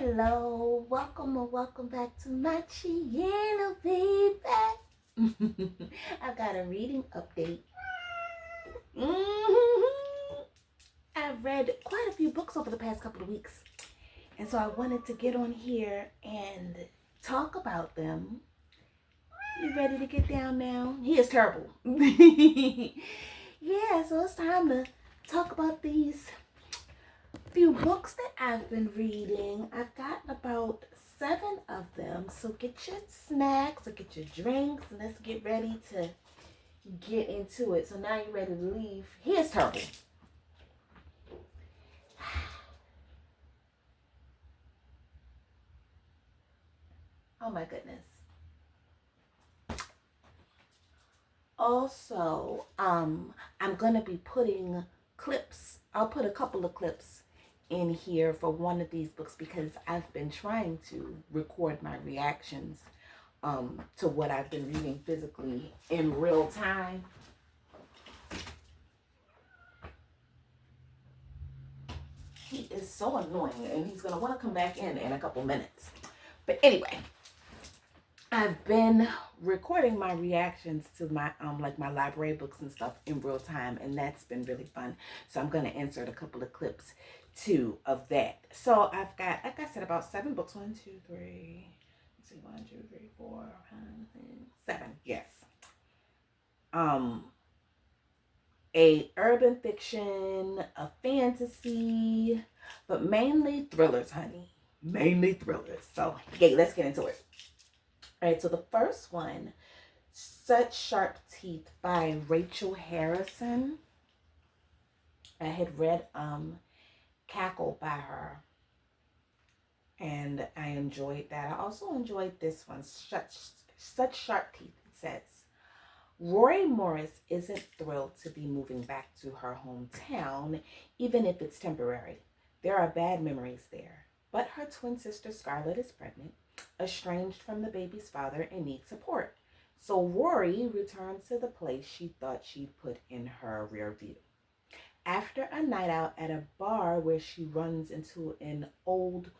Hello, welcome or welcome back to my channel, baby. I've got a reading update. I've read quite a few books over the past couple of weeks, and so I wanted to get on here and talk about them. You ready to get down now? He is terrible. Yeah, so it's time to talk about these few books that I've been reading. I've gotten about 7 of them. So get your snacks or get your drinks and let's get ready to get into it. So now you're ready to leave. Here's terrible. Oh my goodness. Also, I'm gonna be putting clips. I'll put a couple of clips in here for one of these books because I've been trying to record my reactions to what I've been reading physically in real time. He is so annoying and he's gonna want to come back in a couple minutes. But anyway, I've been recording my reactions to my like my library books and stuff in real time, and that's been really fun. So I'm gonna insert a couple of clips too of that. So I've got, like I said, about 7 books. 1, 2, 3. Let's see, 1, 2, 3, 4, 5, 6, 7. Yes. A urban fiction, a fantasy, but mainly thrillers, honey. Mainly thrillers. So okay, let's get into it. All right, so the first one, Such Sharp Teeth by Rachel Harrison. I had read Cackle by her, and I enjoyed that. I also enjoyed this one, Such Sharp Teeth. It says, Rory Morris isn't thrilled to be moving back to her hometown, even if it's temporary. There are bad memories there, but her twin sister Scarlett is pregnant, estranged from the baby's father, and needs support. So Rory returns to the place she thought she'd put in her rear view. After a night out at a bar where she runs into an old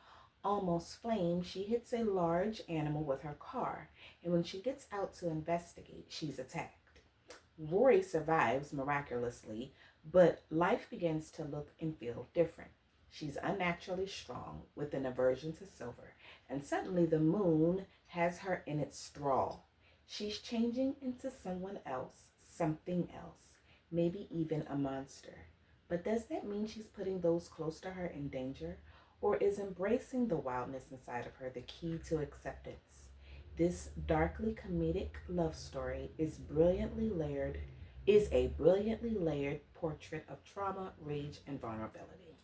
almost flame, she hits a large animal with her car, and when she gets out to investigate, she's attacked. Rory survives miraculously, but life begins to look and feel different. She's unnaturally strong with an aversion to silver, and suddenly the moon has her in its thrall. She's changing into someone else, something else, maybe even a monster. But does that mean she's putting those close to her in danger? Or is embracing the wildness inside of her the key to acceptance? This darkly comedic love story is a brilliantly layered portrait of trauma, rage, and vulnerability.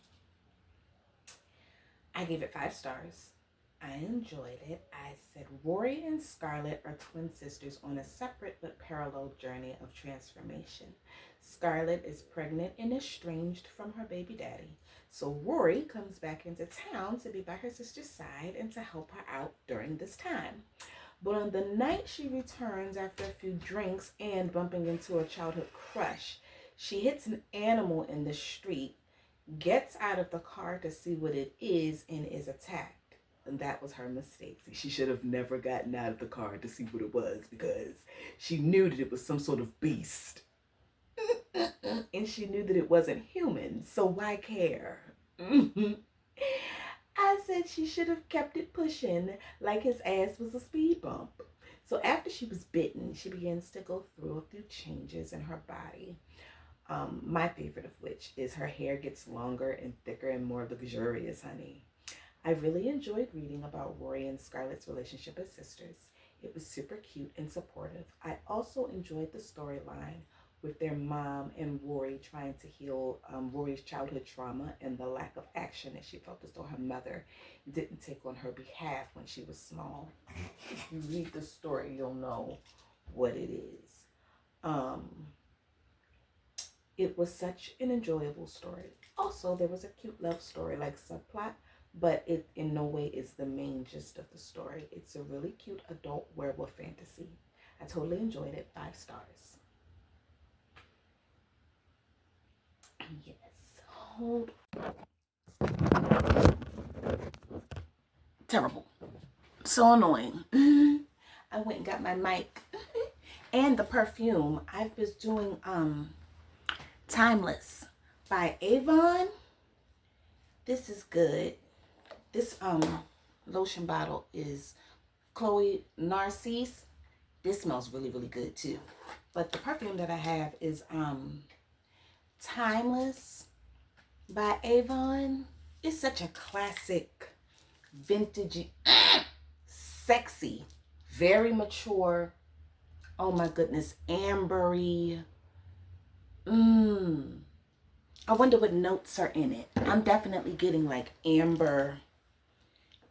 I gave it 5 stars. I enjoyed it. I said Rory and Scarlett are twin sisters on a separate but parallel journey of transformation. Scarlett is pregnant and estranged from her baby daddy. So Rory comes back into town to be by her sister's side and to help her out during this time. But on the night she returns after a few drinks and bumping into a childhood crush, she hits an animal in the street, gets out of the car to see what it is, and is attacked. And that was her mistake. She should have never gotten out of the car to see what it was because she knew that it was some sort of beast. And she knew that it wasn't human, so why care? I said she should have kept it pushing like his ass was a speed bump. So after she was bitten, she begins to go through a few changes in her body. My favorite of which is her hair gets longer and thicker and more luxurious, honey. I really enjoyed reading about Rory and Scarlett's relationship as sisters. It was super cute and supportive. I also enjoyed the storyline with their mom and Rory trying to heal Rory's childhood trauma and the lack of action that she felt as though her mother didn't take on her behalf when she was small. If you read the story, you'll know what it is. It was such an enjoyable story. Also, there was a cute love story like subplot, but it in no way is the main gist of the story. It's a really cute adult werewolf fantasy. I totally enjoyed it. 5 stars. Yes. Hold. Terrible. So annoying. I went and got my mic and the perfume. I've been doing Timeless by Avon. This is good. This lotion bottle is Chloe Narcisse. This smells really, really good too. But the perfume that I have is Timeless by Avon. It's such a classic, vintage, sexy, very mature. Oh my goodness, ambery. I wonder what notes are in it. I'm definitely getting like amber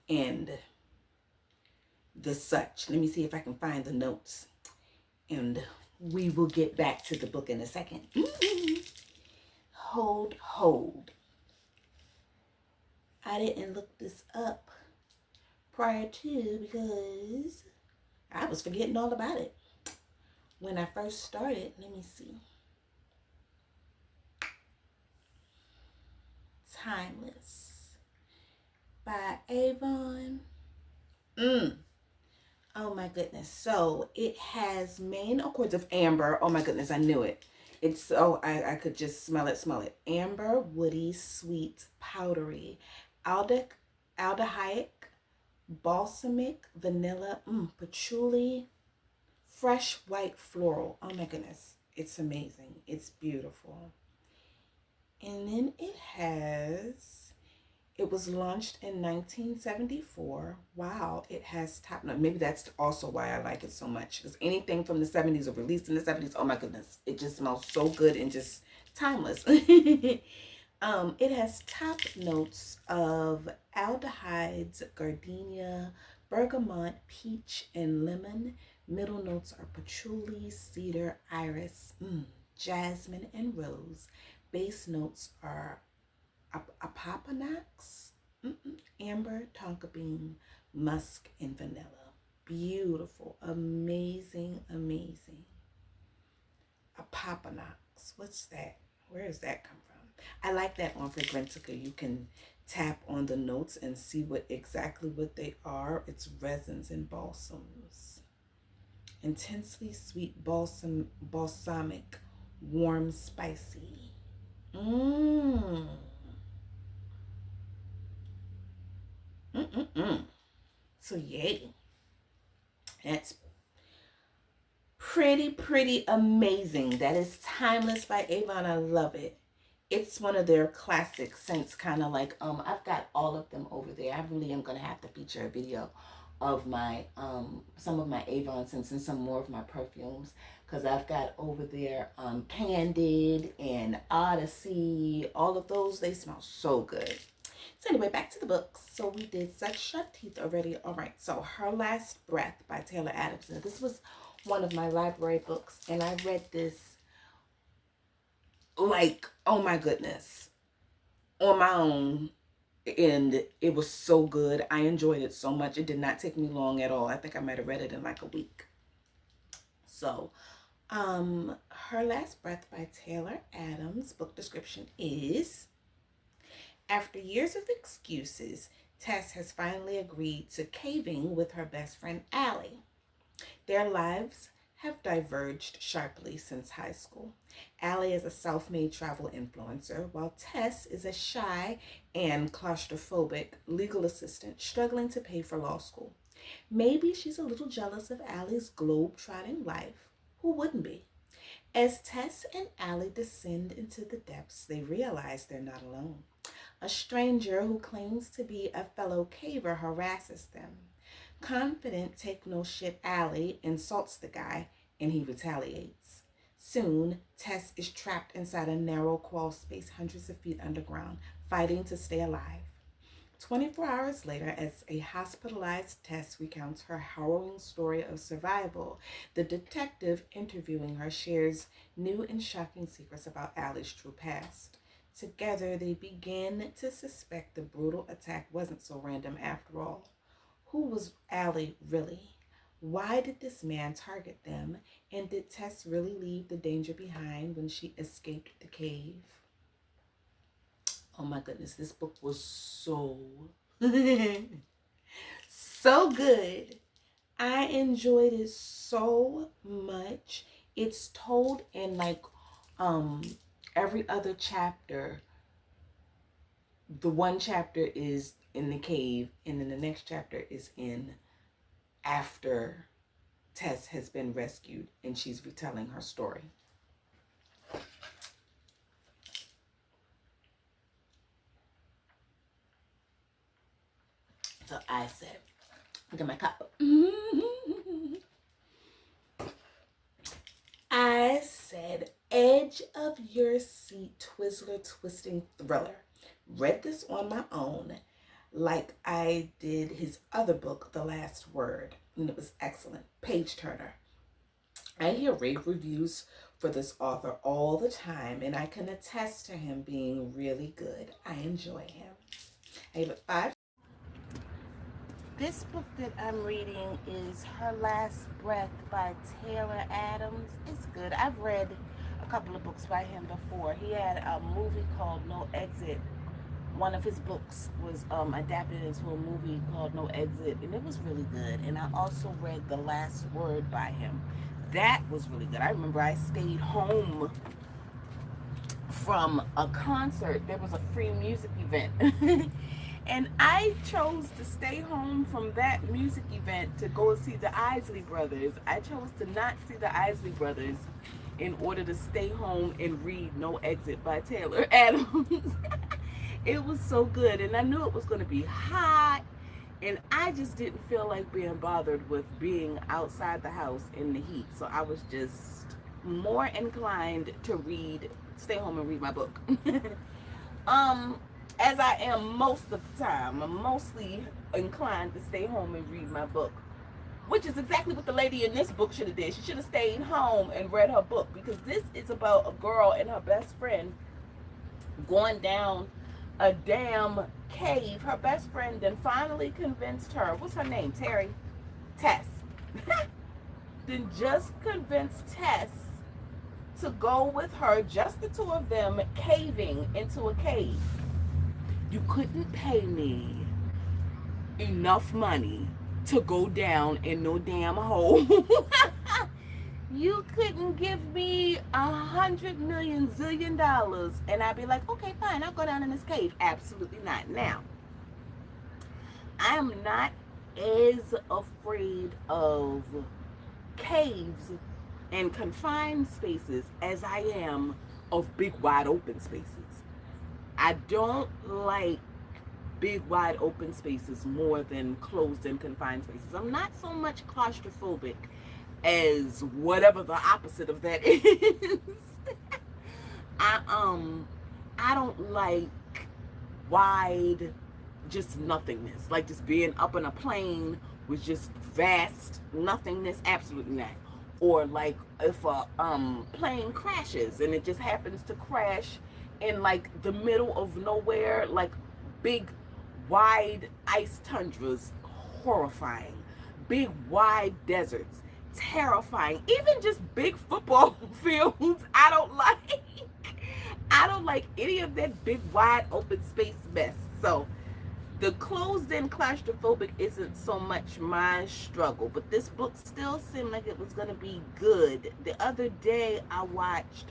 and the such. Let me see if I can find the notes. And we will get back to the book in a second. Hold. I didn't look this up prior to because I was forgetting all about it. When I first started, let me see. Timeless by Avon. Oh my goodness. So it has main accords of amber. Oh my goodness, I knew it. It's I could just smell it. Amber, woody, sweet, powdery, aldehyde, balsamic, vanilla, patchouli, fresh white floral. Oh my goodness. It's amazing. It's beautiful. And then it was launched in 1974. Wow, it has top note. Maybe that's also why I like it so much. Because anything from the 70s or released in the 70s, oh my goodness, it just smells so good and just timeless. It has top notes of aldehydes, gardenia, bergamot, peach, and lemon. Middle notes are patchouli, cedar, iris, jasmine, and rose. Base notes are apopanax, amber, tonka bean, musk, and vanilla. Beautiful, amazing. Apopanax. What's that? Where does that come from? I like that on Fragrantica. You can tap on the notes and see exactly what they are. It's resins and balsams. Intensely sweet balsamic, warm, spicy. So yay. That's pretty amazing. That is Timeless by Avon. I love it. It's one of their classic scents, kind of like I've got all of them over there. I really am gonna have to feature a video of my some of my Avon scents and some more of my perfumes, because I've got over there Candid and Odyssey. All of those, they smell so good. So anyway, back to the books. So we did Such Sharp Teeth already. All right, so Her Last Breath by Taylor Adamson. This was one of my library books, and I read this like, oh my goodness, on my own, and it was so good. I enjoyed it so much. It did not take me long at all. I think I might have read it in like a week. So Her Last Breath by Taylor Adams. Book description is: after years of excuses, Tess has finally agreed to caving with her best friend Allie. Their lives have diverged sharply since high school. Allie is a self-made travel influencer, while Tess is a shy and claustrophobic legal assistant struggling to pay for law school. Maybe she's a little jealous of Allie's globe-trotting life. Who wouldn't be? As Tess and Allie descend into the depths, they realize they're not alone. A stranger who claims to be a fellow caver harasses them. Confident take-no-shit Allie insults the guy, and he retaliates. Soon, Tess is trapped inside a narrow crawl space hundreds of feet underground, fighting to stay alive. 24 hours later, as a hospitalized Tess recounts her harrowing story of survival, the detective interviewing her shares new and shocking secrets about Allie's true past. Together, they begin to suspect the brutal attack wasn't so random after all. Who was Allie really? Why did this man target them? And did Tess really leave the danger behind when she escaped the cave? Oh my goodness, this book was so So good. I enjoyed it so much. It's told in like um every other chapter. The one chapter is in the cave, and then the next chapter is in after Tess has been rescued and she's retelling her story. So I said, look at my cup. I said, edge of your seat, Twizzler twisting thriller. Read this on my own, like I did his other book, The Last Word, and it was excellent. Page turner. I hear rave reviews for this author all the time, and I can attest to him being really good. I enjoy him. I give it 5. This book that I'm reading is Her Last Breath by Taylor Adams. It's good. I've read a couple of books by him before. He had a movie called No Exit. One of his books was adapted into a movie called No Exit, and it was really good. And I also read The Last Word by him. That was really good. I remember I stayed home from a concert. There was a free music event. And I chose to stay home from that music event to go see the Isley Brothers. I chose to not see the Isley Brothers in order to stay home and read No Exit by Taylor Adams. It was so good, and I knew it was going to be hot, and I just didn't feel like being bothered with being outside the house in the heat. So I was just more inclined to stay home and read my book. As I am most of the time. I'm mostly inclined to stay home and read my book, which is exactly what the lady in this book should have did. She should have stayed home and read her book, because this is about a girl and her best friend going down a damn cave. Her best friend then finally convinced her, what's her name? Terry? Tess. Then just convinced Tess to go with her, just the two of them, caving into a cave. You couldn't pay me enough money to go down in no damn hole. You couldn't give me $100 million and I'd be like, okay, fine, I'll go down in this cave. Absolutely not. Now, I am not as afraid of caves and confined spaces as I am of big wide open spaces. I don't like big wide open spaces more than closed and confined spaces. I'm not so much claustrophobic as whatever the opposite of that is. I don't like wide just nothingness, like just being up in a plane with just vast nothingness. Absolutely not. Or like if a plane crashes and it just happens to crash in like the middle of nowhere, like big wide ice tundras, horrifying. Big wide deserts, terrifying. Even just big football fields, I don't like. I don't like any of that big wide open space mess. So the closed in claustrophobic isn't so much my struggle, but this book still seemed like it was going to be good. The other day I watched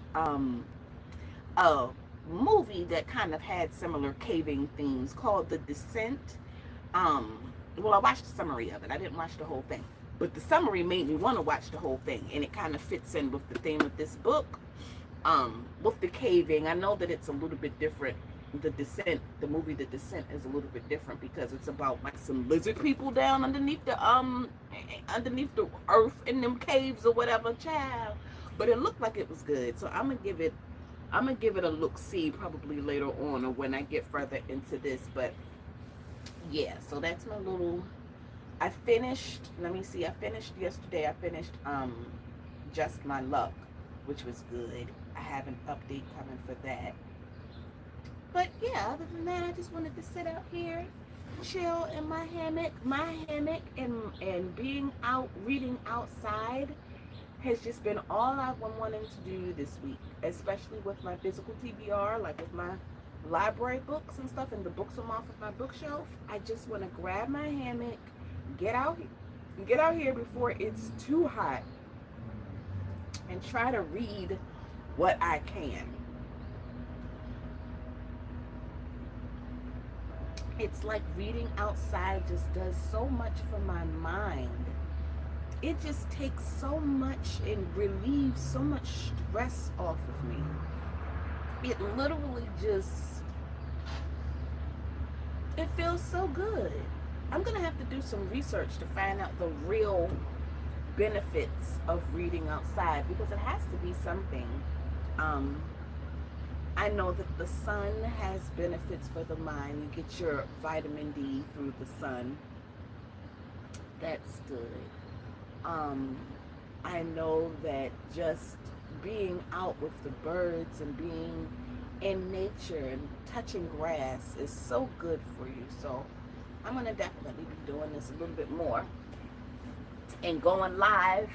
a movie that kind of had similar caving themes called The Descent. Well, I watched the summary of it. I didn't watch the whole thing, but the summary made me want to watch the whole thing, and it kind of fits in with the theme of this book. With the caving, I know that it's a little bit different. The Descent, the movie The Descent, is a little bit different because it's about like some lizard people down underneath the earth in them caves or whatever, child. But it looked like it was good, so I'm gonna give it a look-see probably later on or when I get further into this. But yeah, so that's my little. I finished. Let me see. I finished yesterday. I finished Just My Luck, which was good. I have an update coming for that. But yeah, other than that, I just wanted to sit out here, chill in my hammock. And being out reading outside has just been all I've been wanting to do this week, especially with my physical TBR, like with my library books and stuff, and the books I'm off of my bookshelf, I just want to grab my hammock, get out, get out here before it's too hot, and try to read what I can. It's like reading outside just does so much for my mind. It just takes so much and relieves so much stress off of me. It literally just, it feels so good. I'm gonna have to do some research to find out the real benefits of reading outside, because it has to be something. Um, I know that the sun has benefits for the mind. You get your vitamin D through the sun. That's good. Um, I know that just being out with the birds and being in nature and touching grass is so good for you. So I'm going to definitely be doing this a little bit more and going live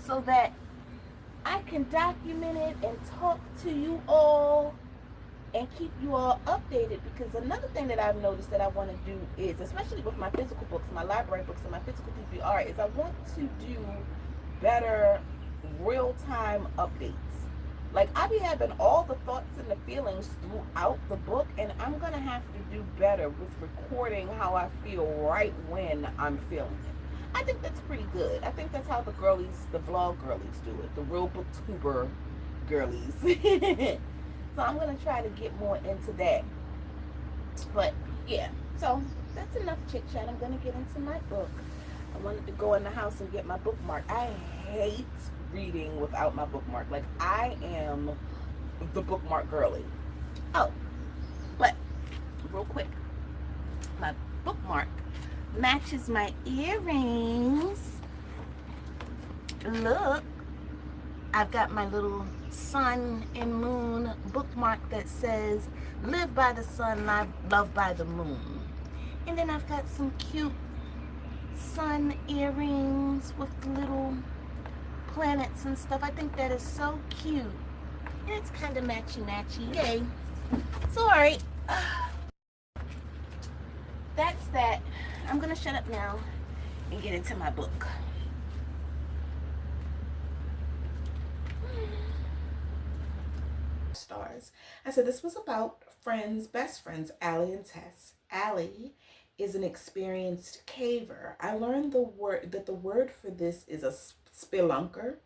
so that I can document it and talk to you all and keep you all updated. Because another thing that I've noticed that I want to do is, especially with my physical books, my library books, and my physical TBR, is I want to do better real-time updates. Like, I be having all the thoughts and the feelings throughout the book, and I'm going to have to do better with recording how I feel right when I'm feeling it. I think that's pretty good. I think that's how the girlies, the vlog girlies do it. The real booktuber girlies. So I'm going to try to get more into that. But yeah, so that's enough chit chat. I'm going to get into my book. I wanted to go in the house and get my bookmark. I hate reading without my bookmark. Like, I am the bookmark girly. Oh, but real quick, my bookmark matches my earrings. Look, I've got my little sun and moon bookmark that says live by the sun, love by the moon. And then I've got some cute sun earrings with little planets and stuff. I think that is so cute. And it's kind of matchy-matchy. Yay. So, alright. That's that. I'm going to shut up now and get into my book. Stars. I said this was about friends, best friends, Allie and Tess. Allie is an experienced caver. I learned the word for this is a spelunker,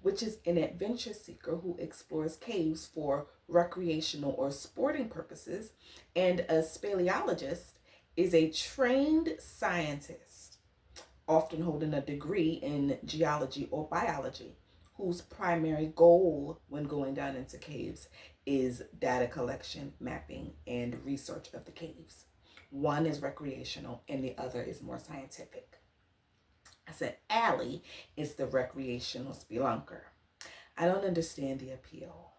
which is an adventure seeker who explores caves for recreational or sporting purposes, and a speleologist is a trained scientist, often holding a degree in geology or biology, whose primary goal when going down into caves is data collection, mapping, and research of the caves. One is recreational and the other is more scientific. I said Allie is the recreational spelunker. I don't understand the appeal.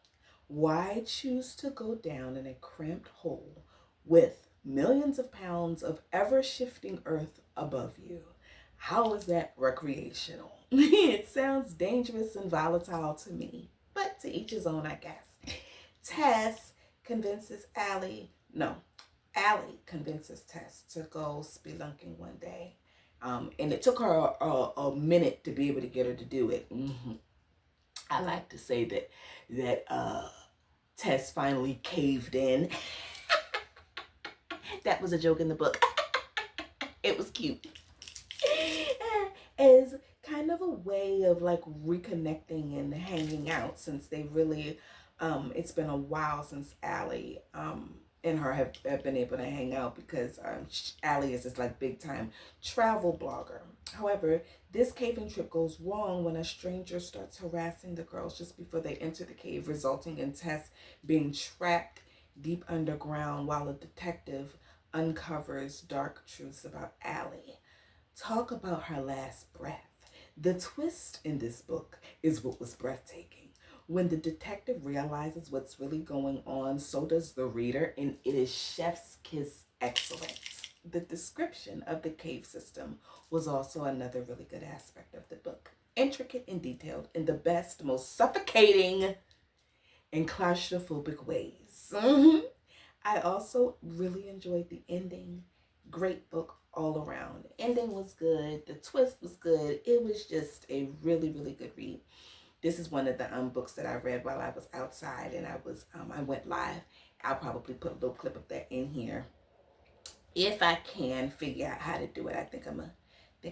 Why choose to go down in a cramped hole with millions of pounds of ever-shifting earth above you? How is that recreational? It sounds dangerous and volatile to me, but to each his own, I guess. Tess convinces Allie convinces Tess to go spelunking one day. And it took her a minute to be able to get her to do it. I like to say that Tess finally caved in. That was a joke in the book. It was cute. As kind of a way of like reconnecting and hanging out, since they really, it's been a while since Allie and her have been able to hang out, because Allie is this like big time travel blogger. However, this caving trip goes wrong when a stranger starts harassing the girls just before they enter the cave, resulting in Tess being trapped deep underground while a detective uncovers dark truths about Allie. Talk about her last breath. The twist in this book is what was breathtaking. When the detective realizes what's really going on, so does the reader, and it is chef's kiss excellence. The description of the cave system was also another really good aspect of the book. Intricate and detailed in the best, most suffocating in claustrophobic ways. Mhm. I also really enjoyed the ending. Great book all around. The ending was good. The twist was good. It was just a really, really good read. This is one of the books that I read while I was outside and I went live. I'll probably put a little clip of that in here if I can figure out how to do it. I think I'm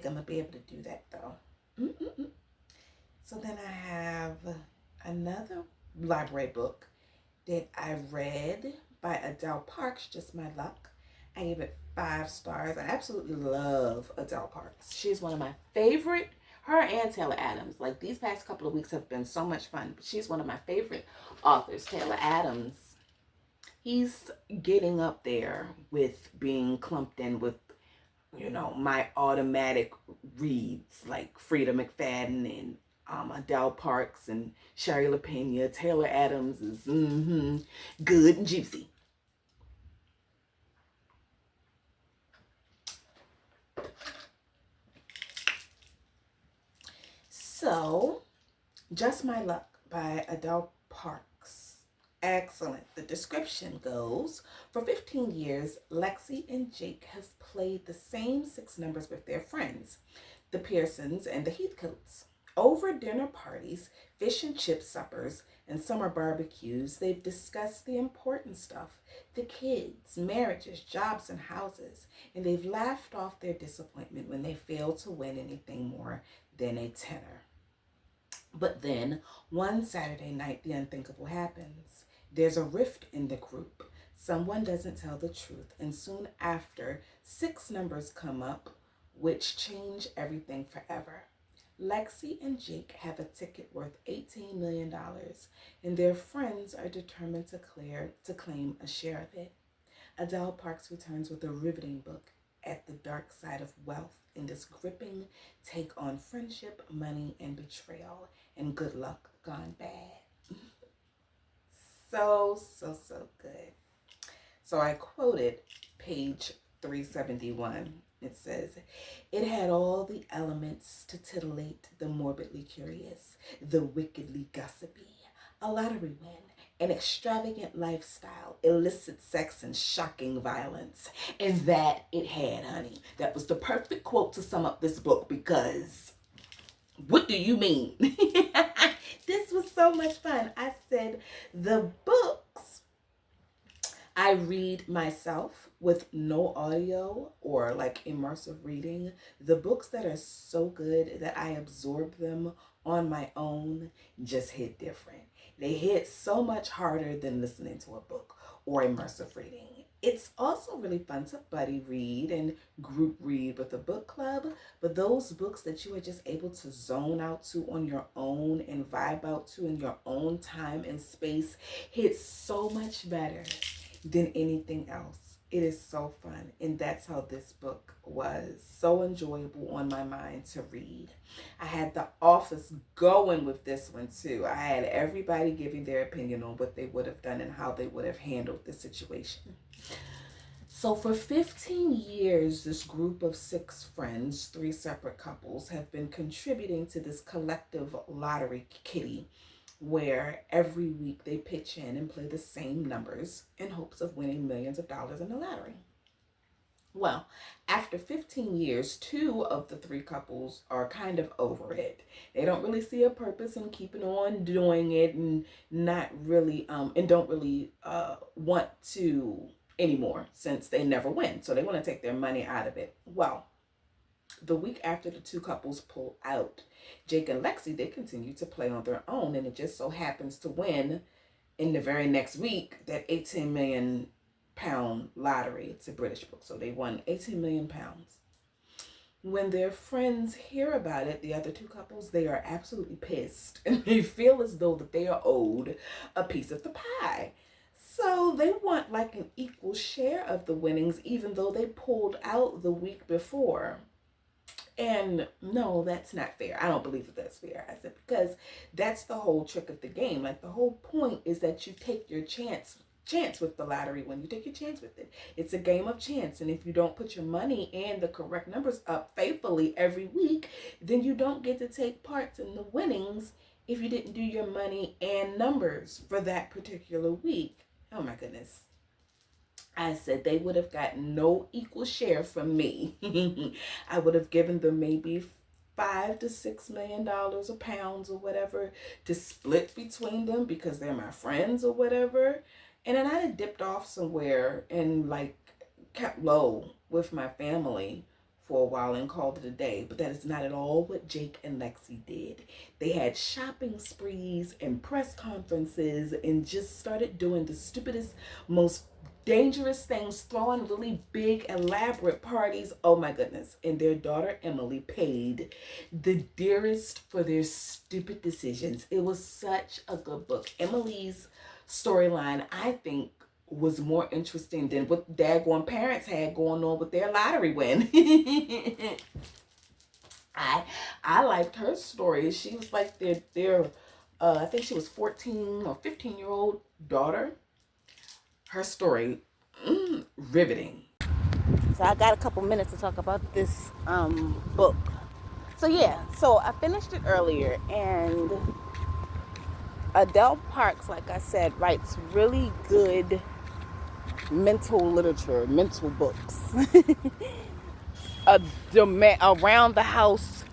gonna be able to do that though. Mm-mm-mm. So then I have another library book that I read by Adele Parks, Just My Luck. I gave it 5 stars. I absolutely love Adele Parks. She's one of my favorite. Her and Taylor Adams. Like these past couple of weeks have been so much fun. But she's one of my favorite authors. Taylor Adams, he's getting up there with being clumped in with, my automatic reads like Frida McFadden and Adele Parks and Sherry LaPena. Taylor Adams is good and juicy. So, Just My Luck by Adele Parks. Excellent. The description goes, for 15 years, Lexi and Jake have played the same 6 numbers with their friends, the Pearsons and the Heathcotes. Over dinner parties, fish and chip suppers, and summer barbecues, they've discussed the important stuff, the kids, marriages, jobs, and houses, and they've laughed off their disappointment when they failed to win anything more than a tenner. But then, one Saturday night, the unthinkable happens. There's a rift in the group. Someone doesn't tell the truth, and soon after, 6 numbers come up, which change everything forever. Lexi and Jake have a ticket worth $18 million, and their friends are determined to claim a share of it. Adele Parks returns with a riveting book at the dark side of wealth in this gripping take on friendship, money, and betrayal, and good luck gone bad. So good. So I quoted page 371. It says, it had all the elements to titillate the morbidly curious, the wickedly gossipy, a lottery win, an extravagant lifestyle, illicit sex, and shocking violence. And that it had, honey. That was the perfect quote to sum up this book because what do you mean? This was so much fun. I said the books I read myself with no audio or like immersive reading. The books that are so good that I absorb them on my own just hit different. They hit so much harder than listening to a book or immersive reading. It's also really fun to buddy read and group read with a book club, but those books that you are just able to zone out to on your own and vibe out to in your own time and space hit so much better than anything else. It is so fun, and that's how this book was so enjoyable on my mind to read. I had the office going with this one too. I had everybody giving their opinion on what they would have done and how they would have handled the situation. So for 15 years, this group of 6 friends, 3 separate couples, have been contributing to this collective lottery kitty where every week they pitch in and play the same numbers in hopes of winning millions of dollars in the lottery. Well, after 15 years, 2 of the 3 couples are kind of over it. They don't really see a purpose in keeping on doing it and not really, and don't really want to anymore since they never win. So they want to take their money out of it. Well, the week after the 2 couples pull out, Jake and Lexi, they continue to play on their own, and it just so happens to win in the very next week that 18 million pound lottery. It's a British book, so they won 18 million pounds. When their friends hear about it, the other 2 couples, they are absolutely pissed, and they feel as though that they are owed a piece of the pie. So they want like an equal share of the winnings, even though they pulled out the week before. And no, that's not fair. I don't believe that that's fair. I said, because that's the whole trick of the game. Like the whole point is that you take your chance with the lottery when you take your chance with it. It's a game of chance. And if you don't put your money and the correct numbers up faithfully every week, then you don't get to take part in the winnings if you didn't do your money and numbers for that particular week. Oh my goodness. I said they would have gotten no equal share from me. I would have given them maybe $5 to $6 million or pounds or whatever to split between them because they're my friends or whatever. And then I'd have dipped off somewhere and like kept low with my family for a while and called it a day. But that is not at all what Jake and Lexi did. They had shopping sprees and press conferences and just started doing the stupidest, most dangerous things, throwing really big, elaborate parties. Oh my goodness. And their daughter Emily paid the dearest for their stupid decisions. It was such a good book. Emily's storyline, I think, was more interesting than what daggone parents had going on with their lottery win. I liked her story. She was like their I think she was 14 or 15-year-old daughter. Her story, riveting. So I got a couple minutes to talk about this book. So yeah, so I finished it earlier, and Adele Parks, like I said, writes really good mental literature, mental books. Around the house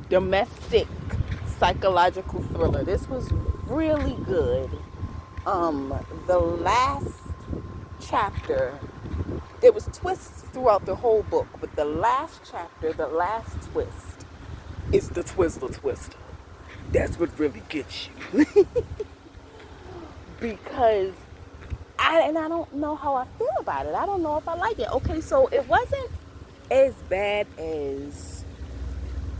domestic psychological thriller. This was really good. The last chapter, there was twists throughout the whole book, but the last chapter, the last twist is the twizzler twister. That's what really gets you. Because I don't know how I feel about it. I don't know if I like it. Okay, so it wasn't as bad as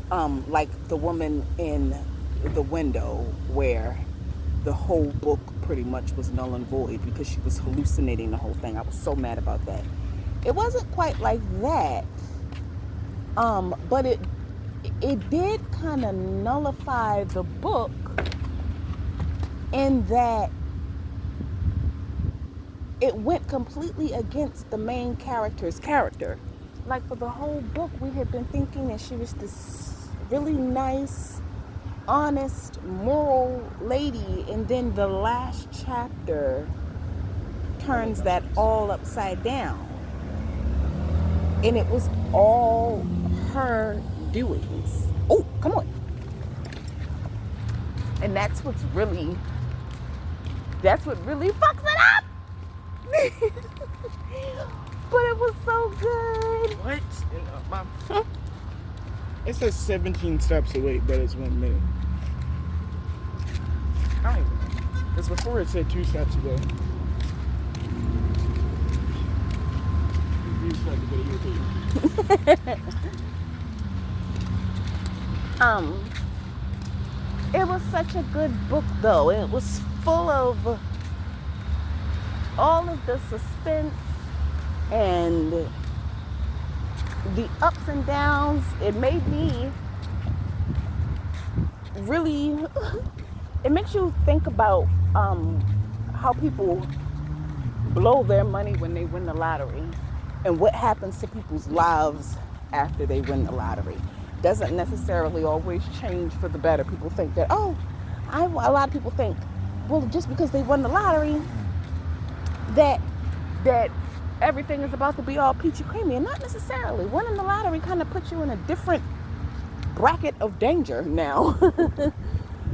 like the woman in the window, where the whole book pretty much was null and void because she was hallucinating the whole thing. I was so mad about that. It wasn't quite like that, but it did kind of nullify the book in that it went completely against the main character's character. Like for the whole book, we had been thinking that she was this really nice, honest, moral lady, and then the last chapter turns that all upside down. And it was all her doings. Oh, come on. And that's what really fucks it up. But it was so good. What? Mom. It says 17 steps away, but it's 1 minute. I don't even know. Because before it said 2 steps away. It was such a good book though. It was full of all of the suspense and the ups and downs. It made me really, it makes you think about how people blow their money when they win the lottery and what happens to people's lives after they win the lottery. Doesn't necessarily always change for the better. People think that, a lot of people think, well, just because they won the lottery, that everything is about to be all peachy creamy, and not necessarily. Winning the lottery kind of puts you in a different bracket of danger now.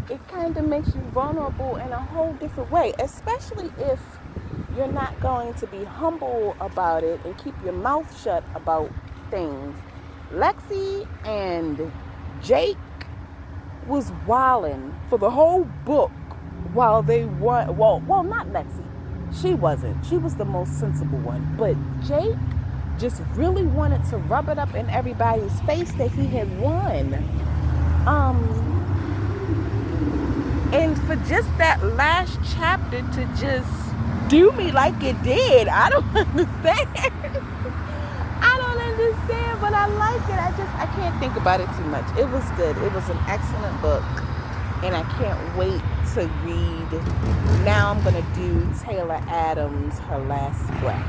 It kind of makes you vulnerable in a whole different way, especially if you're not going to be humble about it and keep your mouth shut about things. Lexi and Jake was wilding for the whole book while they won. Well, not Lexi. She wasn't. She was the most sensible one. But Jake just really wanted to rub it up in everybody's face that he had won. And for just that last chapter to just do me like it did, I don't understand. I don't understand, but I like it. I can't think about it too much. It was good. It was an excellent book. And I can't wait to read. Now I'm going to do Taylor Adams' Her Last Breath.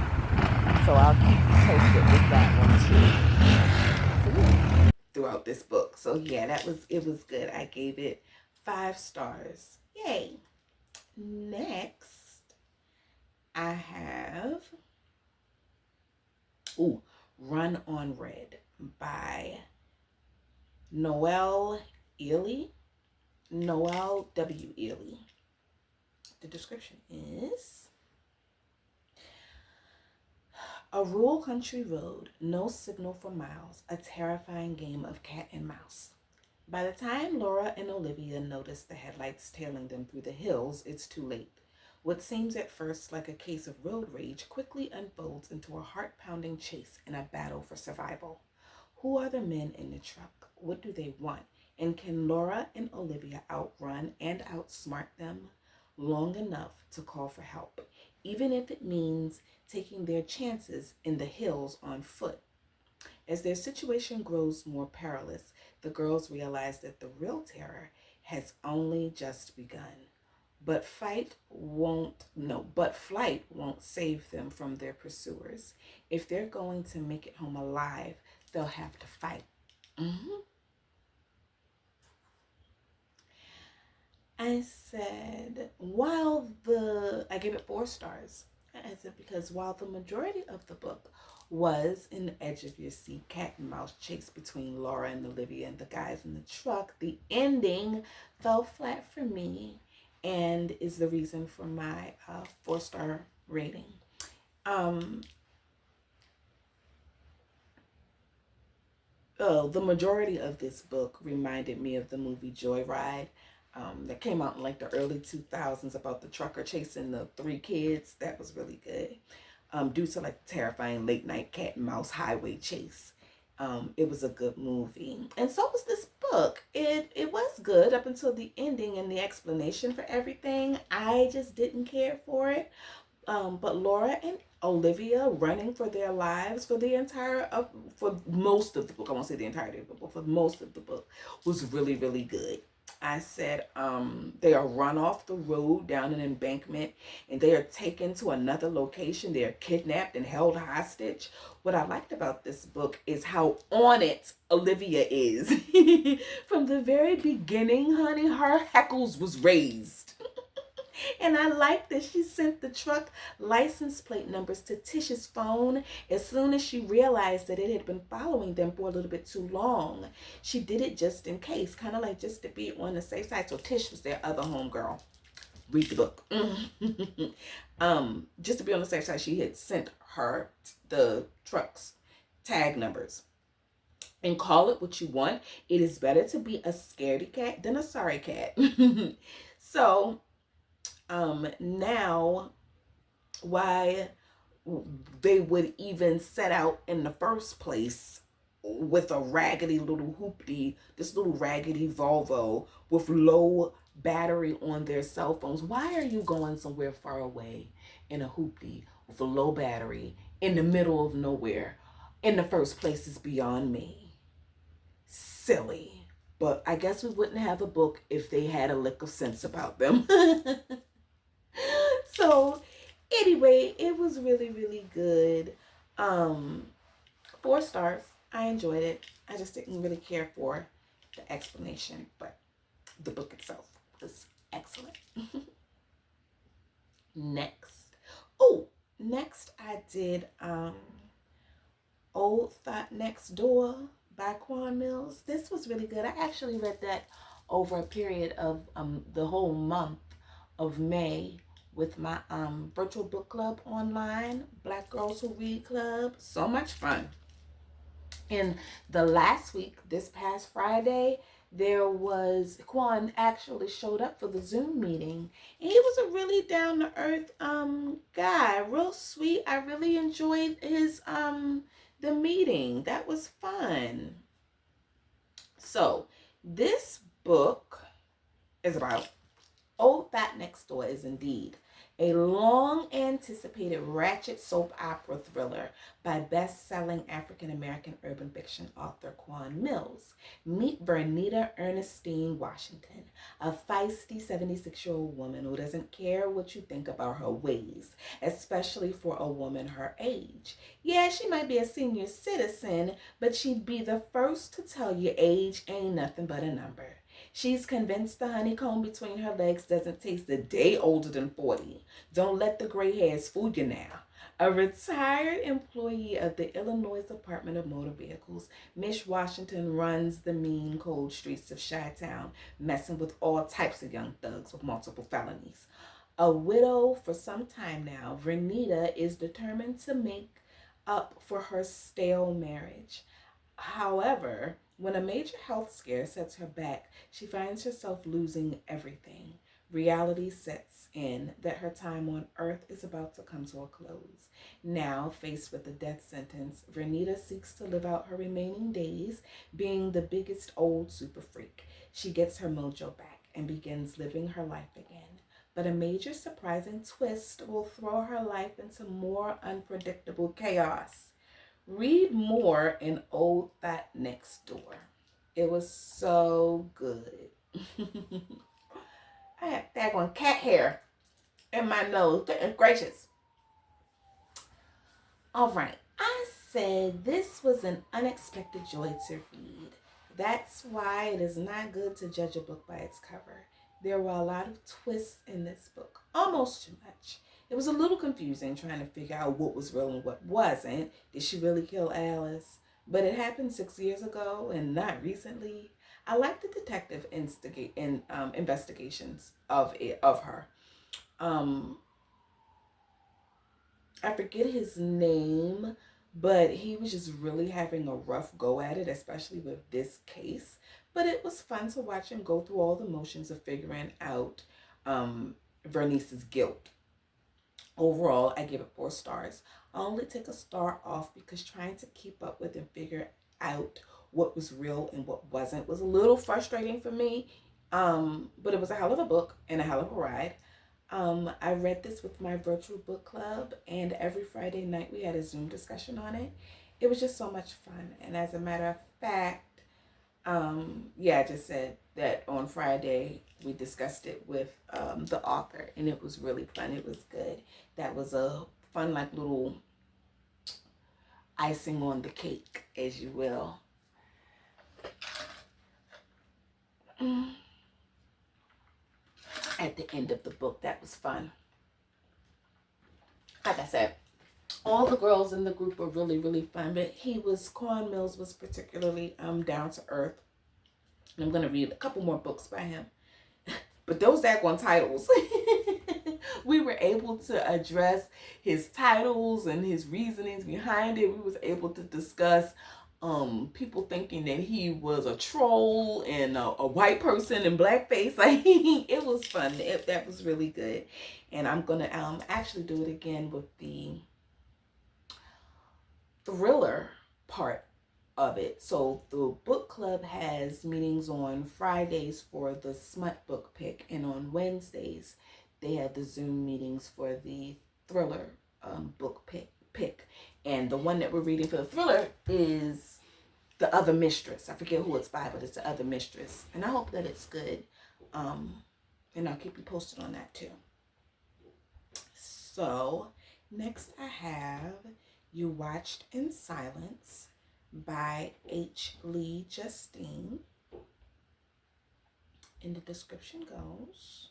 So I'll keep you posted with that one too. Throughout this book. So yeah, it was good. I gave it 5 stars. Yay. Next, I have Run on Red by Noel Ely. Noel W. Ely. The description is: a rural country road, no signal for miles, a terrifying game of cat and mouse. By the time Laura and Olivia notice the headlights tailing them through the hills, it's too late. What seems at first like a case of road rage quickly unfolds into a heart-pounding chase and a battle for survival. Who are the men in the truck? What do they want? And can Laura and Olivia outrun and outsmart them long enough to call for help, even if it means taking their chances in the hills on foot? As their situation grows more perilous, the girls realize that the real terror has only just begun. But flight won't save them from their pursuers. If they're going to make it home alive, they'll have to fight. I gave it 4 stars. I said because while the majority of the book was an edge of your seat cat and mouse chase between Laura and Olivia and the guys in the truck, the ending fell flat for me and is the reason for my 4-star rating. The majority of this book reminded me of the movie Joyride. That came out in like the early 2000s about the trucker chasing the 3 kids. That was really good. Due to like terrifying late night cat and mouse highway chase. It was a good movie. And so was this book. It was good up until the ending and the explanation for everything. I just didn't care for it. But Laura and Olivia running for their lives for most of the book, I won't say the entirety of the book, for most of the book was really, really good. I said they are run off the road down an embankment and they are taken to another location. They are kidnapped and held hostage. What I liked about this book is how on it Olivia is. From the very beginning, honey, her heckles was raised. And I like that she sent the truck license plate numbers to Tish's phone as soon as she realized that it had been following them for a little bit too long. She did it just in case, kind of like just to be on the safe side. So Tish was their other homegirl. Read the book. Just to be on the safe side, she had sent her the truck's tag numbers. And call it what you want. It is better to be a scaredy cat than a sorry cat. So now why they would even set out in the first place with a raggedy little hoopty, this little raggedy Volvo with low battery on their cell phones. Why are you going somewhere far away in a hoopty with a low battery in the middle of nowhere in the first place is beyond me. Silly. But I guess we wouldn't have a book if they had a lick of sense about them. So anyway, it was really, really good. 4 stars. I enjoyed it. I just didn't really care for the explanation, but the book itself was excellent. Next I did Old Thought Next Door by Quan Mills. This was really good. I actually read that over a period of the whole month of May with my virtual book club online, Black Girls Who Read Club. So much fun. And the last week, this past Friday, Quan actually showed up for the Zoom meeting. And he was a really down-to-earth guy, real sweet. I really enjoyed the meeting. That was fun. So this book is about Old Fat Next Door is indeed a long-anticipated ratchet soap opera thriller by best-selling African-American urban fiction author Quan Mills. Meet Vernita Ernestine Washington, a feisty 76-year-old woman who doesn't care what you think about her ways, especially for a woman her age. Yeah, she might be a senior citizen, but she'd be the first to tell you age ain't nothing but a number. She's convinced the honeycomb between her legs doesn't taste a day older than 40. Don't let the gray hairs fool you now. A retired employee of the Illinois Department of Motor Vehicles, Miss Washington runs the mean, cold streets of Chi-Town, messing with all types of young thugs with multiple felonies. A widow for some time now, Vernita is determined to make up for her stale marriage. However, when a major health scare sets her back, she finds herself losing everything. Reality sets in that her time on Earth is about to come to a close. Now, faced with a death sentence, Vernita seeks to live out her remaining days, being the biggest old super freak. She gets her mojo back and begins living her life again. But a major surprising twist will throw her life into more unpredictable chaos. Read more in Old Thot Next Door. It was so good. I had daggone cat hair in my nose. Goodness gracious. All right. I said this was an unexpected joy to read. That's why it is not good to judge a book by its cover. There were a lot of twists in this book, almost too much. It was a little confusing trying to figure out what was real and what wasn't. Did she really kill Alice? But it happened 6 years ago and not recently. I like the detective investigations of her. I forget his name, but he was just really having a rough go at it, especially with this case. But it was fun to watch him go through all the motions of figuring out Vernice's guilt. Overall, I give it 4 stars. I only take a star off because trying to keep up with and figure out what was real and what wasn't was a little frustrating for me. But it was a hell of a book and a hell of a ride. I read this with my virtual book club, and every Friday night we had a Zoom discussion on it. It was just so much fun. And as a matter of fact, I just said that on Friday we discussed it with the author, and it was really fun. It was good. That was a fun, like, little icing on the cake, as you will. At the end of the book, that was fun. Like I said, all the girls in the group were really, really fun, but Quan Mills was particularly down to earth. And I'm going to read a couple more books by him. But those daggone titles, we were able to address his titles and his reasonings behind it. We was able to discuss people thinking that he was a troll and a white person in blackface. Like, it was fun. That was really good. And I'm going to actually do it again with the thriller part of it. So the book club has meetings on Fridays for the smut book pick, and on Wednesdays they have the Zoom meetings for the thriller book pick. And the one that we're reading for the thriller is The Other Mistress. I forget who it's by, but it's The Other Mistress, and I hope that it's good. And I'll keep you posted on that too. So next I have You Watched in Silence by H. Lee Justine. And the description goes,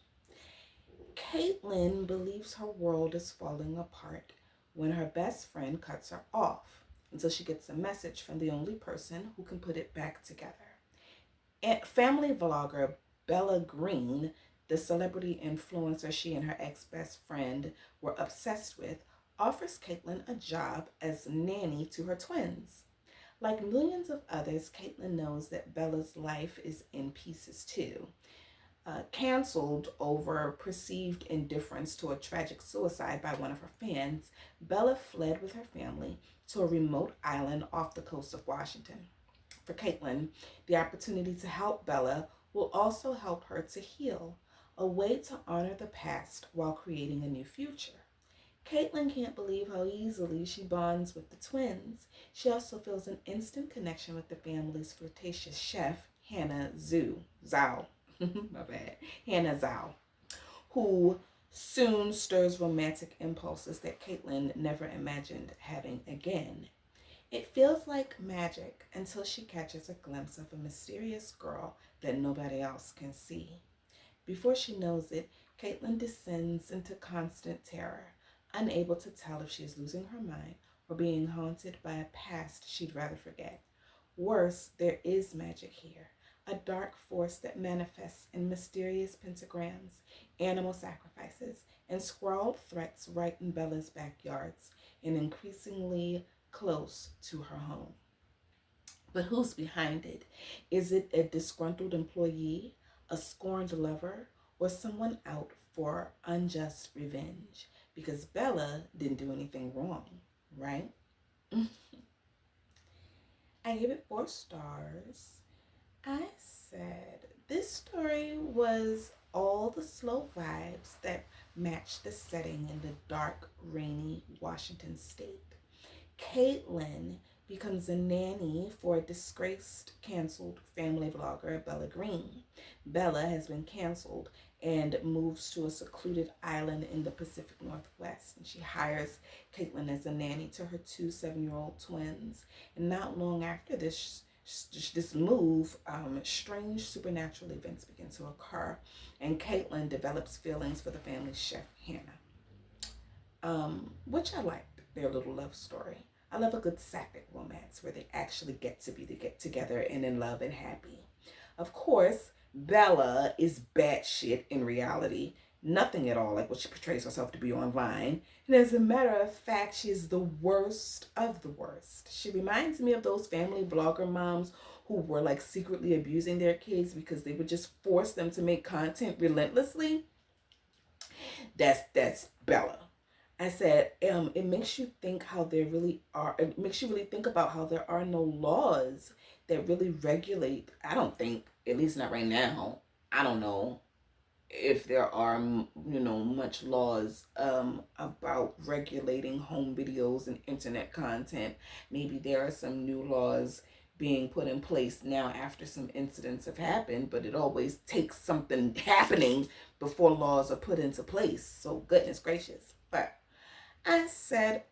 Caitlin believes her world is falling apart when her best friend cuts her off until she gets a message from the only person who can put it back together. And family vlogger Bella Green, the celebrity influencer she and her ex-best friend were obsessed with, offers Caitlin a job as nanny to her twins. Like millions of others, Caitlin knows that Bella's life is in pieces too. Canceled over perceived indifference to a tragic suicide by one of her fans, Bella fled with her family to a remote island off the coast of Washington. For Caitlin, the opportunity to help Bella will also help her to heal, a way to honor the past while creating a new future. Caitlin can't believe how easily she bonds with the twins. She also feels an instant connection with the family's flirtatious chef, Hannah Zhao. My bad. Hannah Zhao, who soon stirs romantic impulses that Caitlin never imagined having again. It feels like magic until she catches a glimpse of a mysterious girl that nobody else can see. Before she knows it, Caitlin descends into constant terror, unable to tell if she is losing her mind or being haunted by a past she'd rather forget. Worse, there is magic here, a dark force that manifests in mysterious pentagrams, animal sacrifices, and scrawled threats right in Bella's backyards and increasingly close to her home. But who's behind it? Is it a disgruntled employee, a scorned lover, or someone out for unjust revenge? Because Bella didn't do anything wrong, right? I gave it 4 stars. I said this story was all the slow vibes that matched the setting in the dark, rainy Washington state. Caitlin becomes a nanny for a disgraced, canceled family vlogger, Bella Green. Bella has been canceled and moves to a secluded island in the Pacific Northwest. And she hires Caitlin as a nanny to her 2 7-year-old twins. And not long after this move, strange supernatural events begin to occur, and Caitlin develops feelings for the family's chef, Hannah, which I liked their little love story. I love a good sapphic romance where they actually get together and in love and happy. Of course, Bella is batshit in reality, nothing at all like what she portrays herself to be online. And as a matter of fact, she is the worst of the worst. She reminds me of those family blogger moms who were like secretly abusing their kids because they would just force them to make content relentlessly. That's Bella. I said, it makes you think how there really are, it makes you really think about how there are no laws that really regulate. I don't think, at least not right now, I don't know if there are, much laws about regulating home videos and internet content. Maybe there are some new laws being put in place now after some incidents have happened, but it always takes something happening before laws are put into place. So goodness gracious. But I said,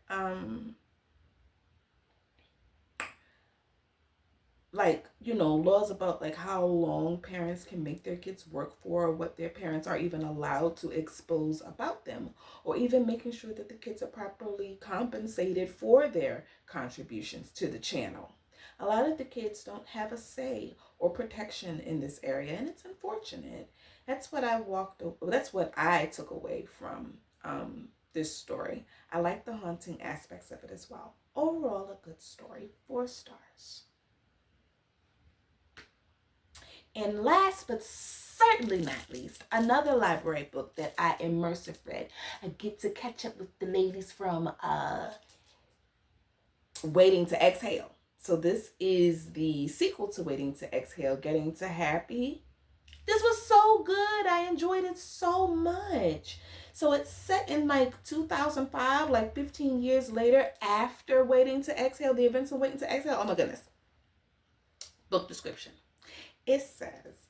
laws about like how long parents can make their kids work for, or what their parents are even allowed to expose about them, or even making sure that the kids are properly compensated for their contributions to the channel. A lot of the kids don't have a say or protection in this area, and it's unfortunate. That's what I took away from this story. I like the haunting aspects of it as well. Overall, a good story. 4 stars. And last but certainly not least, another library book that I immersive read. I get to catch up with the ladies from Waiting to Exhale. So this is the sequel to Waiting to Exhale, Getting to Happy. This was so good. I enjoyed it so much. So it's set in like 2005, like 15 years later after Waiting to Exhale, the events of Waiting to Exhale. Oh my goodness. Book description. It says,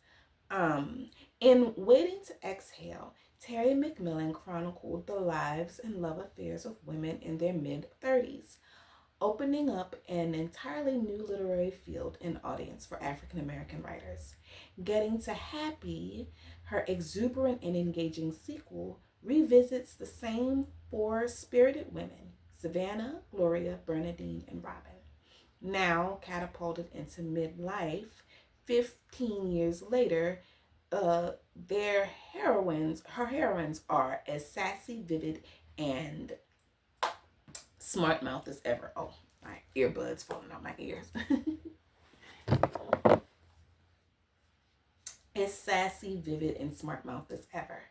in Waiting to Exhale, Terry McMillan chronicled the lives and love affairs of women in their mid-30s, opening up an entirely new literary field and audience for African American writers. Getting to Happy, her exuberant and engaging sequel, revisits the same 4 spirited women, Savannah, Gloria, Bernadine, and Robin. Now catapulted into midlife, 15 years later, her heroines are as sassy, vivid, and smart mouth as ever. Oh, my earbuds falling out my ears. As sassy, vivid, and smart mouth as ever.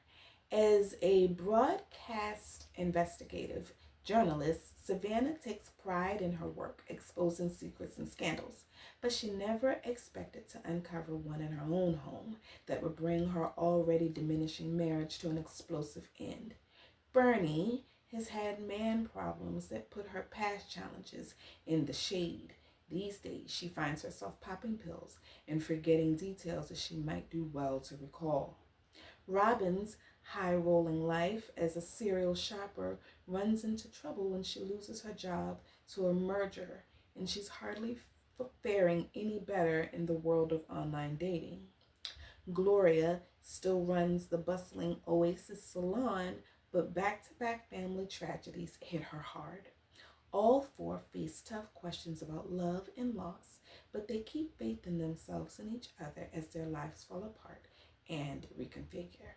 As a broadcast investigative journalist, Savannah takes pride in her work, exposing secrets and scandals, but she never expected to uncover one in her own home that would bring her already diminishing marriage to an explosive end. Bernie has had man problems that put her past challenges in the shade. These days, she finds herself popping pills and forgetting details that she might do well to recall. Robin's high-rolling life as a serial shopper runs into trouble when she loses her job to a merger and she's hardly faring any better in the world of online dating. Gloria still runs the bustling Oasis salon, but back to back family tragedies hit her hard. All four face tough questions about love and loss, but they keep faith in themselves and each other as their lives fall apart and reconfigure.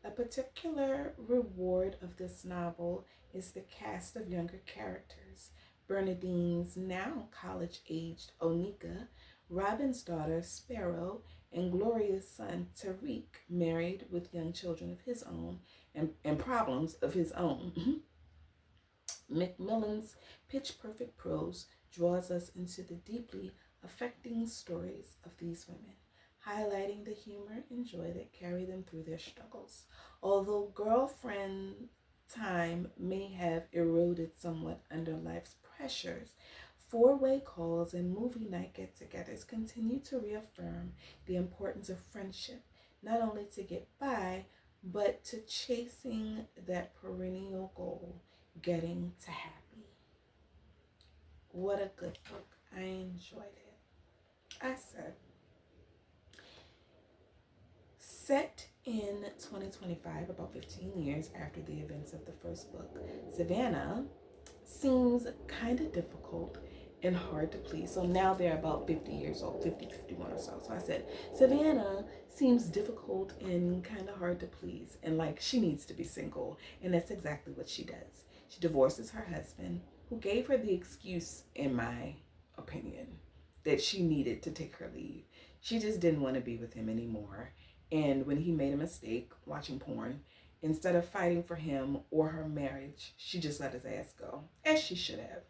A particular reward of this novel is the cast of younger characters. Bernadine's now college aged Onika, Robin's daughter Sparrow, and Gloria's son Tariq, married with young children of his own and problems of his own. Macmillan's pitch perfect prose draws us into the deeply affecting stories of these women, highlighting the humor and joy that carry them through their struggles. Although girlfriend time may have eroded somewhat under life's pressures, four-way calls and movie night get-togethers continue to reaffirm the importance of friendship, not only to get by, but to chasing that perennial goal, getting to happy. What a good book. I enjoyed it. I said, set in 2025, about 15 years after the events of the first book, Savannah seems kind of difficult and hard to please. So now they're about 50 years old, 50, 51 or so. So I said, Savannah seems difficult and kind of hard to please, and like she needs to be single. And that's exactly what she does. She divorces her husband, who gave her the excuse, in my opinion, that she needed to take her leave. She just didn't want to be with him anymore. And when he made a mistake watching porn, instead of fighting for him or her marriage, she just let his ass go, as she should have,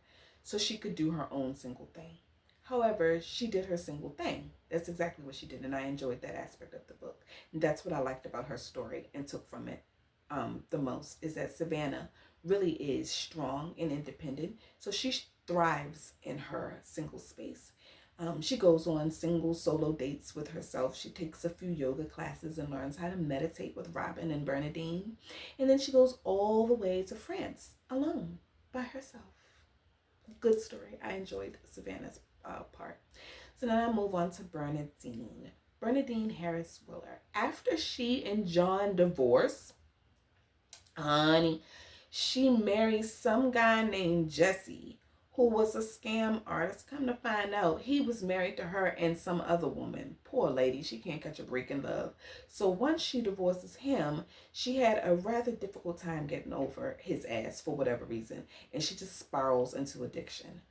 so she could do her own single thing. However, she did her single thing. That's exactly what she did, and I enjoyed that aspect of the book. And that's what I liked about her story and took from it the most, is that Savannah really is strong and independent, so she thrives in her single space. She goes on single solo dates with herself. She takes a few yoga classes and learns how to meditate with Robin and Bernadine. And then she goes all the way to France alone by herself. Good story. I enjoyed Savannah's part. So now I move on to Bernadine. Bernadine Harris Willer. After she and John divorce, honey, she marries some guy named Jesse, who was a scam artist. Come to find out, he was married to her and some other woman. Poor lady, she can't catch a break in love. So once she divorces him, she had a rather difficult time getting over his ass for whatever reason, and she just spirals into addiction.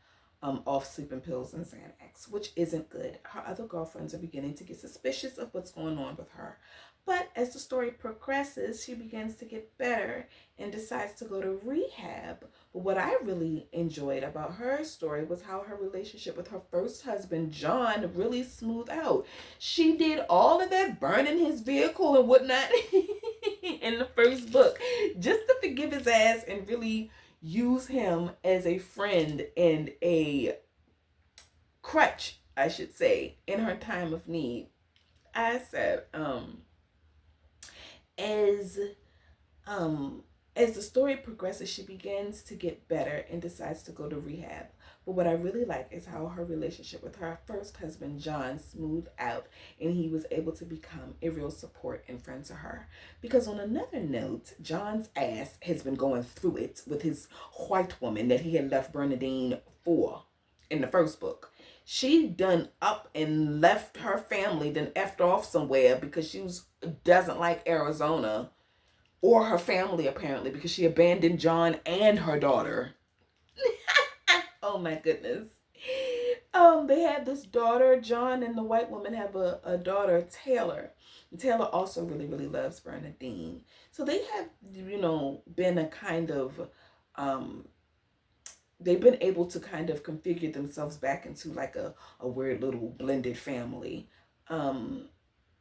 Off sleeping pills and Xanax, which isn't good. Her other girlfriends are beginning to get suspicious of what's going on with her. But as the story progresses, she begins to get better and decides to go to rehab. But what I really enjoyed about her story was how her relationship with her first husband, John, really smoothed out. She did all of that burning his vehicle and whatnot in the first book, just to forgive his ass and really use him as a friend and a crutch, I should say, in her time of need. I said, as the story progresses, she begins to get better and decides to go to rehab. But what I really like is how her relationship with her first husband, John, smoothed out, and he was able to become a real support and friend to her. Because on another note, John's ass has been going through it with his white woman that he had left Bernadine for in the first book. She done up and left her family, then effed off somewhere because she doesn't like Arizona or her family, apparently, because she abandoned John and her daughter. Oh my goodness. They had this daughter. John and the white woman have a daughter, Taylor. And Taylor also really, really loves Bernadine. So they have, been a kind of, they've been able to kind of configure themselves back into like a weird little blended family. But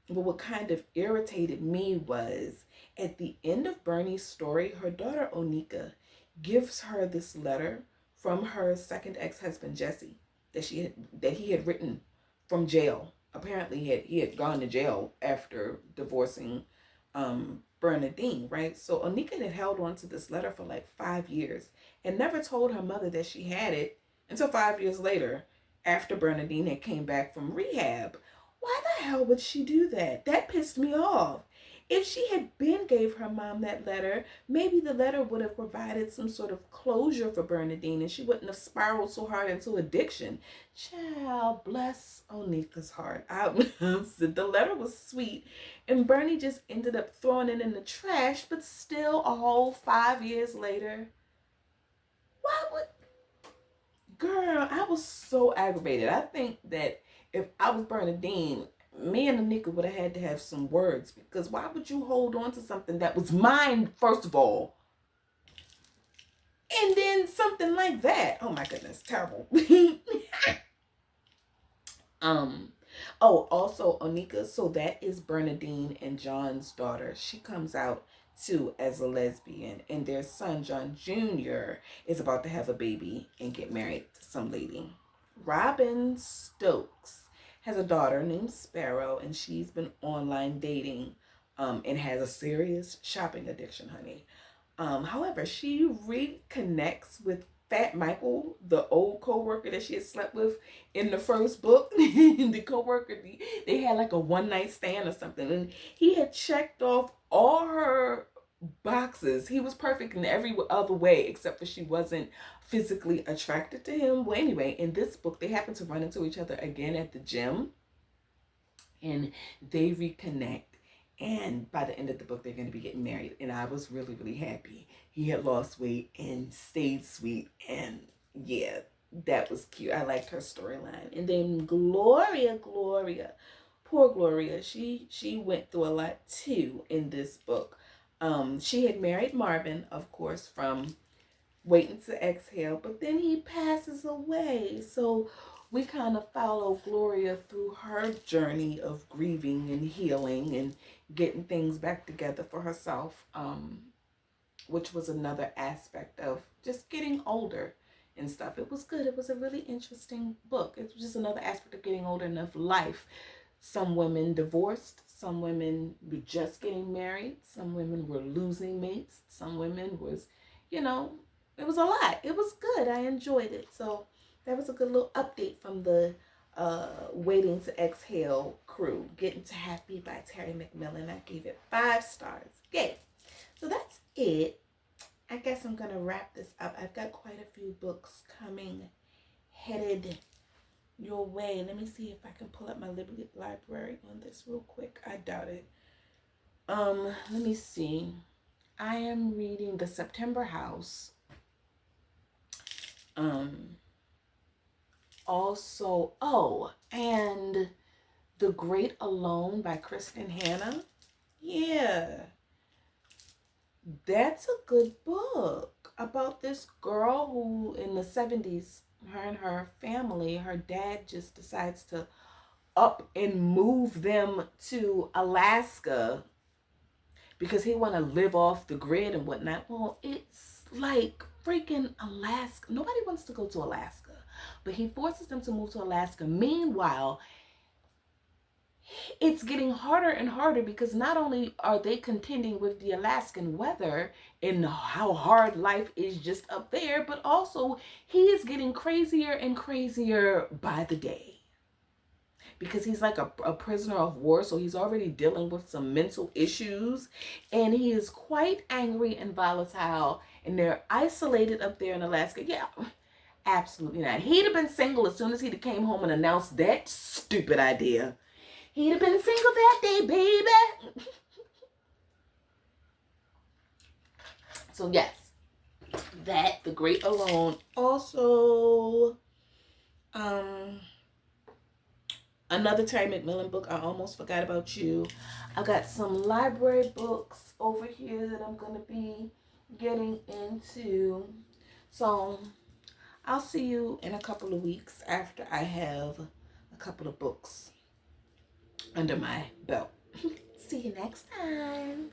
what kind of irritated me was at the end of Bernie's story, her daughter Onika gives her this letter from her second ex-husband Jesse that he had written from jail. Apparently he had gone to jail after divorcing Bernadine, right? So Onika had held on to this letter for like 5 years and never told her mother that she had it until 5 years later, after Bernadine had came back from rehab. Why the hell would she do that? That pissed me off. If she had been gave her mom that letter, maybe the letter would have provided some sort of closure for Bernadine and she wouldn't have spiraled so hard into addiction. Child, bless Onika's heart. The letter was sweet and Bernie just ended up throwing it in the trash, but still a whole 5 years later. Why would... Girl, I was so aggravated. I think that if I was Bernadine, me and Anika would have had to have some words, because why would you hold on to something that was mine, first of all? And then something like that. Oh my goodness, terrible. Also Onika, so that is Bernadine and John's daughter. She comes out too as a lesbian, and their son John Jr. is about to have a baby and get married to some lady. Robin Stokes has a daughter named Sparrow, and she's been online dating and has a serious shopping addiction, honey. However, she reconnects with Fat Michael, the old co-worker that she had slept with in the first book. The co-worker, they had like a one-night stand or something, and he had checked off all her boxes. He was perfect in every other way except for she wasn't physically attracted to him. Well, anyway, in this book, they happen to run into each other again at the gym, and they reconnect. And by the end of the book, they're going to be getting married. And I was really, really happy. He had lost weight and stayed sweet. And yeah, that was cute. I liked her storyline. And then Gloria. Poor Gloria. She went through a lot too in this book. She had married Marvin, of course, from Waiting to Exhale. But then he passes away. So we kind of follow Gloria through her journey of grieving and healing and getting things back together for herself, which was another aspect of just getting older and stuff. It was good. It was a really interesting book. It was just another aspect of getting older and of life. Some women divorced. Some women were just getting married. Some women were losing mates. Some women was, it was a lot. It was good. I enjoyed it. So that was a good little update from the Waiting to Exhale crew. Getting to Happy by Terry McMillan. I gave it 5 stars. Yay. So that's it. I guess I'm going to wrap this up. I've got quite a few books coming, headed your way. Let me see if I can pull up my library on this real quick. I doubt it. Let me see. I am reading The September House. Also, and The Great Alone by Kristen Hanna. Yeah. That's a good book about this girl who in the 70s, her and her family, her dad just decides to up and move them to Alaska because he want to live off the grid and whatnot. Well, it's like freaking Alaska. Nobody wants to go to Alaska, but he forces them to move to Alaska. Meanwhile, it's getting harder and harder because not only are they contending with the Alaskan weather and how hard life is just up there, but also he is getting crazier and crazier by the day. Because he's like a prisoner of war, so he's already dealing with some mental issues. And he is quite angry and volatile. And they're isolated up there in Alaska. Yeah, absolutely not. He'd have been single as soon as he came home and announced that stupid idea. He'd have been single that day, baby. So yes, that, The Great Alone. Also, another Terry McMillan book, I Almost Forgot About You. I got some library books over here that I'm going to be getting into. So I'll see you in a couple of weeks after I have a couple of books under my belt. See you next time.